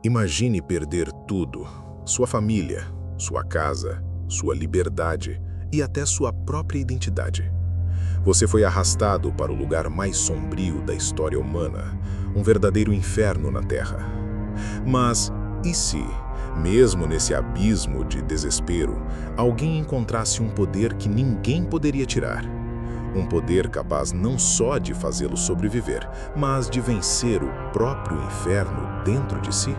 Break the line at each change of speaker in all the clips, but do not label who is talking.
Imagine perder tudo: sua família, sua casa, sua liberdade e até sua própria identidade. Você foi arrastado para o lugar mais sombrio da história humana, um verdadeiro inferno na Terra. Mas e se, mesmo nesse abismo de desespero, alguém encontrasse um poder que ninguém poderia tirar? Um poder capaz não só de fazê-lo sobreviver, mas de vencer o próprio inferno dentro de si?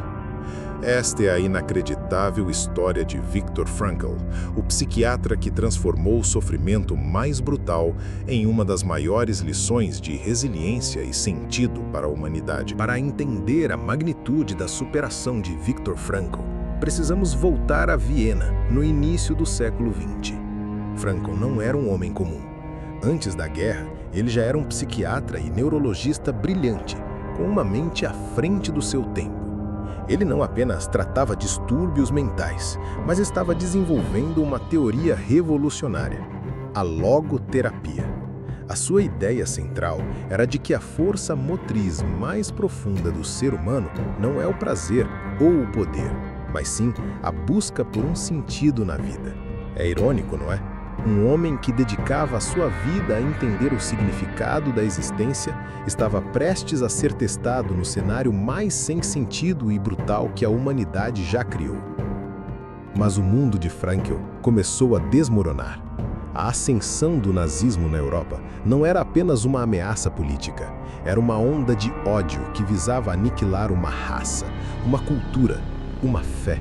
Esta é a inacreditável história de Viktor Frankl, o psiquiatra que transformou o sofrimento mais brutal em uma das maiores lições de resiliência e sentido para a humanidade.
Para entender a magnitude da superação de Viktor Frankl, precisamos voltar a Viena, no início do século XX. Frankl não era um homem comum. Antes da guerra, ele já era um psiquiatra e neurologista brilhante, com uma mente à frente do seu tempo. Ele não apenas tratava distúrbios mentais, mas estava desenvolvendo uma teoria revolucionária: a logoterapia. A sua ideia central era de que a força motriz mais profunda do ser humano não é o prazer ou o poder, mas sim a busca por um sentido na vida. É irônico, não é? Um homem que dedicava a sua vida a entender o significado da existência estava prestes a ser testado no cenário mais sem sentido e brutal que a humanidade já criou. Mas o mundo de Frankl começou a desmoronar. A ascensão do nazismo na Europa não era apenas uma ameaça política, era uma onda de ódio que visava aniquilar uma raça, uma cultura, uma fé.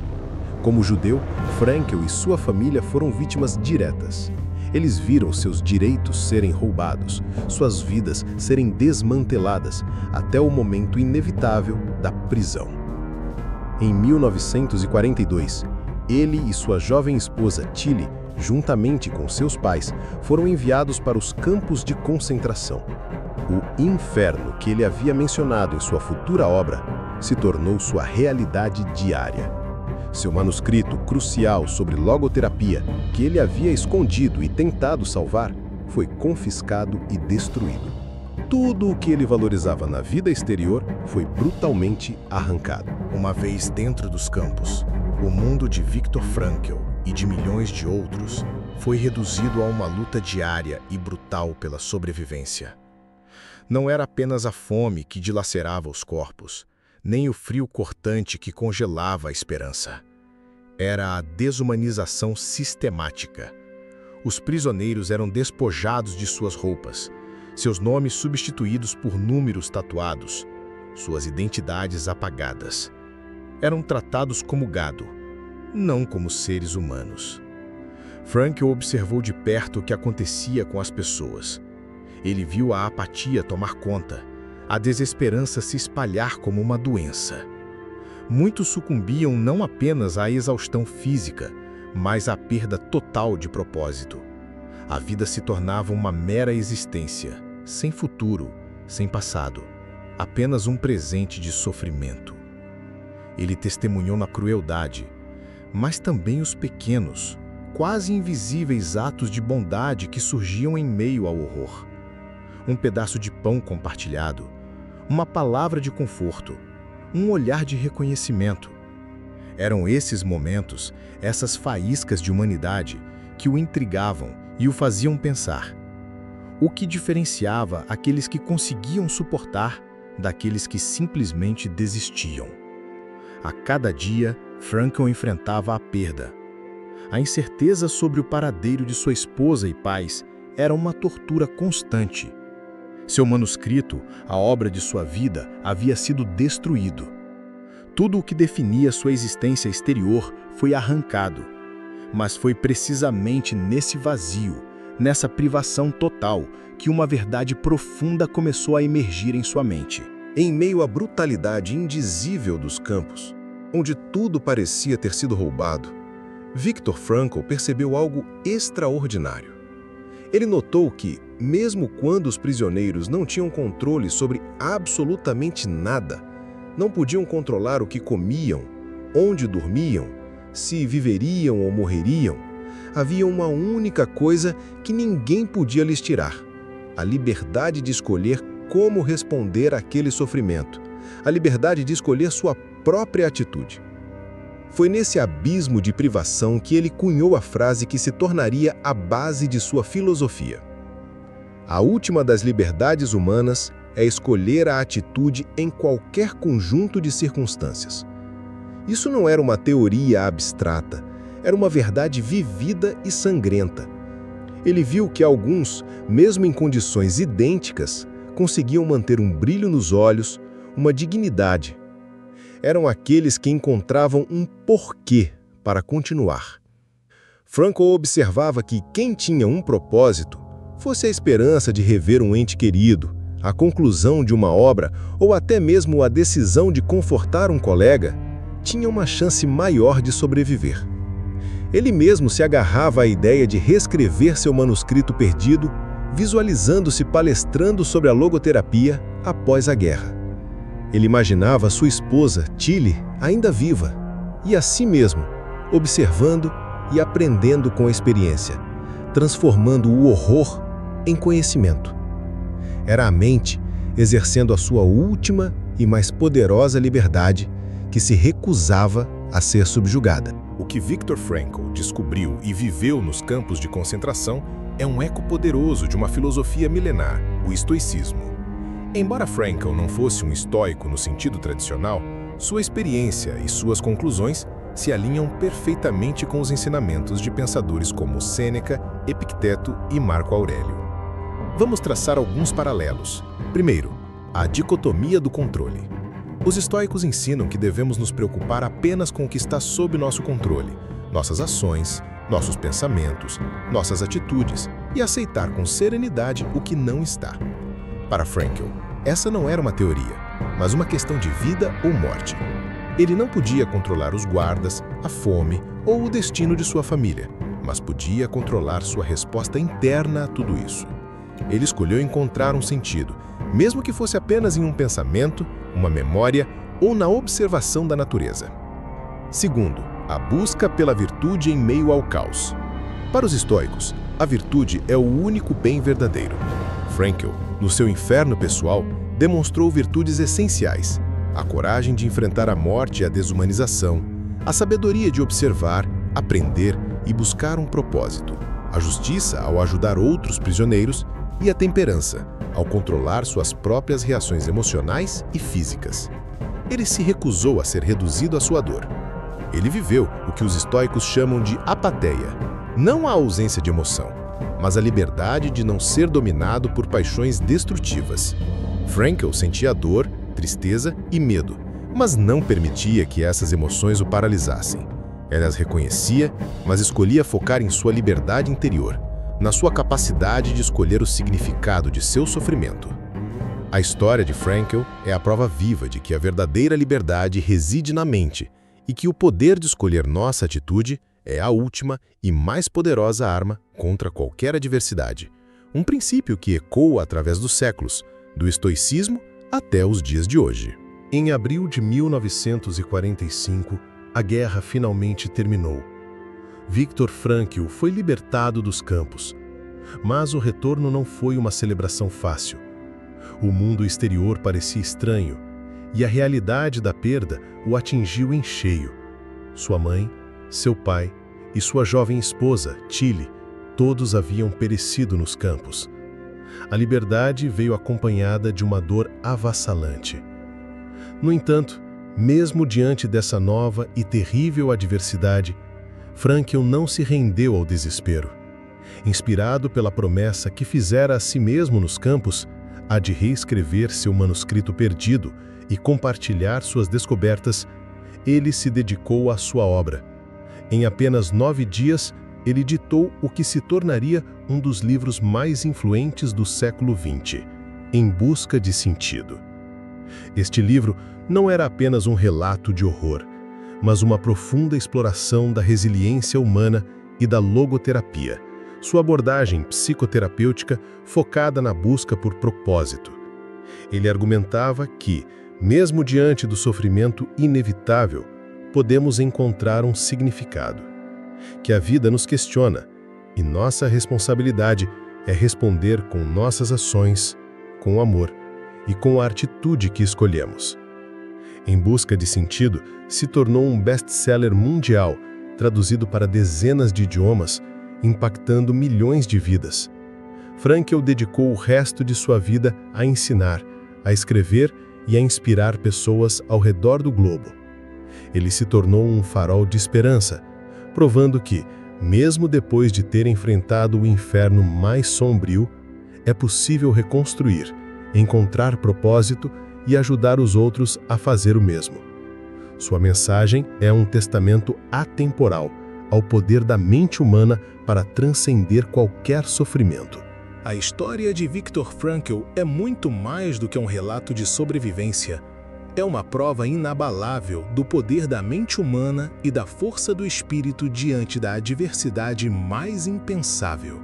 Como judeu, Frankl e sua família foram vítimas diretas. Eles viram seus direitos serem roubados, suas vidas serem desmanteladas, até o momento inevitável da prisão. Em 1942, ele e sua jovem esposa Tilly, juntamente com seus pais, foram enviados para os campos de concentração. O inferno que ele havia mencionado em sua futura obra se tornou sua realidade diária. Seu manuscrito crucial sobre logoterapia, que ele havia escondido e tentado salvar, foi confiscado e destruído. Tudo o que ele valorizava na vida exterior foi brutalmente arrancado.
Uma vez dentro dos campos, o mundo de Viktor Frankl e de milhões de outros foi reduzido a uma luta diária e brutal pela sobrevivência. Não era apenas a fome que dilacerava os corpos, nem o frio cortante que congelava a esperança. Era a desumanização sistemática. Os prisioneiros eram despojados de suas roupas, seus nomes substituídos por números tatuados, suas identidades apagadas. Eram tratados como gado, não como seres humanos. Frankl observou de perto o que acontecia com as pessoas. Ele viu a apatia tomar conta, a desesperança se espalhar como uma doença. Muitos sucumbiam não apenas à exaustão física, mas à perda total de propósito. A vida se tornava uma mera existência, sem futuro, sem passado, apenas um presente de sofrimento. Ele testemunhou na crueldade, mas também os pequenos, quase invisíveis atos de bondade que surgiam em meio ao horror. Um pedaço de pão compartilhado, uma palavra de conforto, um olhar de reconhecimento. Eram esses momentos, essas faíscas de humanidade, que o intrigavam e o faziam pensar. O que diferenciava aqueles que conseguiam suportar daqueles que simplesmente desistiam? A cada dia, Frankl enfrentava a perda. A incerteza sobre o paradeiro de sua esposa e pais era uma tortura constante. Seu manuscrito, a obra de sua vida, havia sido destruído. Tudo o que definia sua existência exterior foi arrancado. Mas foi precisamente nesse vazio, nessa privação total, que uma verdade profunda começou a emergir em sua mente. Em meio à brutalidade indizível dos campos, onde tudo parecia ter sido roubado, Viktor Frankl percebeu algo extraordinário. Ele notou que, mesmo quando os prisioneiros não tinham controle sobre absolutamente nada, não podiam controlar o que comiam, onde dormiam, se viveriam ou morreriam, havia uma única coisa que ninguém podia lhes tirar: a liberdade de escolher como responder àquele sofrimento, a liberdade de escolher sua
própria atitude. Foi nesse abismo de privação que ele cunhou a frase que se tornaria a base de sua filosofia. A última das liberdades humanas é escolher a atitude em qualquer conjunto de circunstâncias. Isso não era uma teoria abstrata, era uma verdade vivida e sangrenta. Ele viu que alguns, mesmo em condições idênticas, conseguiam manter um brilho nos olhos, uma dignidade. Eram aqueles que encontravam um porquê para continuar. Frankl observava que quem tinha um propósito, fosse a esperança de rever um ente querido, a conclusão de uma obra ou até mesmo a decisão de confortar um colega, tinha uma chance maior de sobreviver. Ele mesmo se agarrava à ideia de reescrever seu manuscrito perdido, visualizando-se palestrando sobre a logoterapia após a guerra. Ele imaginava sua esposa, Tilly, ainda viva, e a si mesmo, observando e aprendendo com a experiência, transformando o horror em conhecimento. Era a mente exercendo a sua última e mais poderosa liberdade que se recusava a ser subjugada.
O que Viktor Frankl descobriu e viveu nos campos de concentração é um eco poderoso de uma filosofia milenar, o estoicismo. Embora Frankl não fosse um estoico no sentido tradicional, sua experiência e suas conclusões se alinham perfeitamente com os ensinamentos de pensadores como Sêneca, Epicteto e Marco Aurélio. Vamos traçar alguns paralelos. Primeiro, a dicotomia do controle. Os estoicos ensinam que devemos nos preocupar apenas com o que está sob nosso controle, nossas ações, nossos pensamentos, nossas atitudes, e aceitar com serenidade o que não está. Para Frankl, essa não era uma teoria, mas uma questão de vida ou morte. Ele não podia controlar os guardas, a fome ou o destino de sua família, mas podia controlar sua resposta interna a tudo isso. Ele escolheu encontrar um sentido, mesmo que fosse apenas em um pensamento, uma memória ou na observação da natureza. Segundo, a busca pela virtude em meio ao caos. Para os estoicos, a virtude é o único bem verdadeiro. Frankl, no seu inferno pessoal, demonstrou virtudes essenciais: a coragem de enfrentar a morte e a desumanização, a sabedoria de observar, aprender e buscar um propósito, a justiça ao ajudar outros prisioneiros e a temperança, ao controlar suas próprias reações emocionais e físicas. Ele se recusou a ser reduzido à sua dor. Ele viveu o que os estoicos chamam de apatheia, não a ausência de emoção, mas a liberdade de não ser dominado por paixões destrutivas. Frankl sentia dor, tristeza e medo, mas não permitia que essas emoções o paralisassem. Ele as reconhecia, mas escolhia focar em sua liberdade interior, na sua capacidade de escolher o significado de seu sofrimento. A história de Frankl é a prova viva de que a verdadeira liberdade reside na mente e que o poder de escolher nossa atitude é a última e mais poderosa arma contra qualquer adversidade. Um princípio que ecoa através dos séculos, do estoicismo até os dias de hoje.
Em abril de 1945, a guerra finalmente terminou. Viktor Frankl foi libertado dos campos, mas o retorno não foi uma celebração fácil. O mundo exterior parecia estranho, e a realidade da perda o atingiu em cheio. Sua mãe, seu pai e sua jovem esposa, Tilly, todos haviam perecido nos campos. A liberdade veio acompanhada de uma dor avassalante. No entanto, mesmo diante dessa nova e terrível adversidade, Frankl não se rendeu ao desespero. Inspirado pela promessa que fizera a si mesmo nos campos, a de reescrever seu manuscrito perdido e compartilhar suas descobertas, ele se dedicou à sua obra. Em apenas 9 dias, ele ditou o que se tornaria um dos livros mais influentes do século XX, Em Busca de Sentido. Este livro não era apenas um relato de horror, mas uma profunda exploração da resiliência humana e da logoterapia, sua abordagem psicoterapêutica focada na busca por propósito. Ele argumentava que, mesmo diante do sofrimento inevitável, podemos encontrar um significado, que a vida nos questiona, e nossa responsabilidade é responder com nossas ações, com amor e com a atitude que escolhemos.
Em Busca de Sentido se tornou um best-seller mundial, traduzido para dezenas de idiomas, impactando milhões de vidas. Frankl dedicou o resto de sua vida a ensinar, a escrever e a inspirar pessoas ao redor do globo. Ele se tornou um farol de esperança, provando que, mesmo depois de ter enfrentado o inferno mais sombrio, é possível reconstruir, encontrar propósito e ajudar os outros a fazer o mesmo. Sua mensagem é um testamento atemporal ao poder da mente humana para transcender qualquer sofrimento.
A história de Viktor Frankl é muito mais do que um relato de sobrevivência. É uma prova inabalável do poder da mente humana e da força do espírito diante da adversidade mais impensável.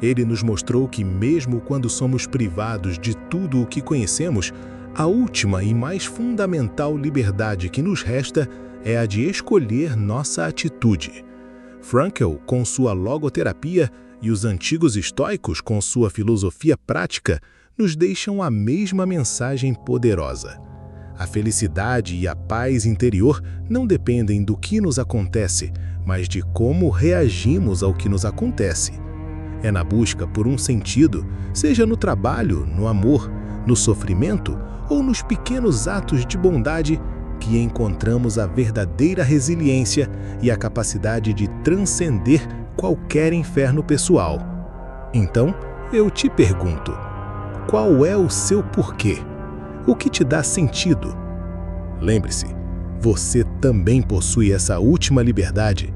Ele nos mostrou que mesmo quando somos privados de tudo o que conhecemos, a última e mais fundamental liberdade que nos resta é a de escolher nossa atitude. Frankl, com sua logoterapia, e os antigos estoicos, com sua filosofia prática, nos deixam a mesma mensagem poderosa. A felicidade e a paz interior não dependem do que nos acontece, mas de como reagimos ao que nos acontece. É na busca por um sentido, seja no trabalho, no amor, no sofrimento ou nos pequenos atos de bondade, que encontramos a verdadeira resiliência e a capacidade de transcender qualquer inferno pessoal. Então, eu te pergunto, qual é o seu porquê? O que te dá sentido? Lembre-se, você também possui essa última liberdade,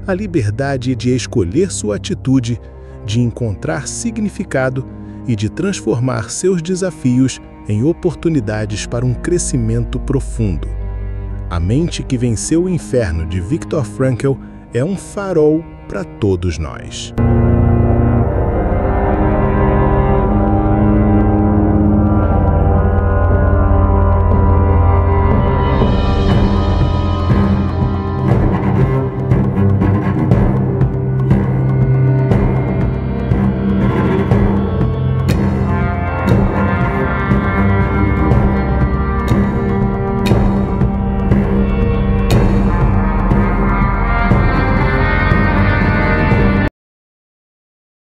a liberdade de escolher sua atitude, de encontrar significado e de transformar seus desafios em oportunidades para um crescimento profundo. A mente que venceu o inferno de Viktor Frankl é um farol para todos nós.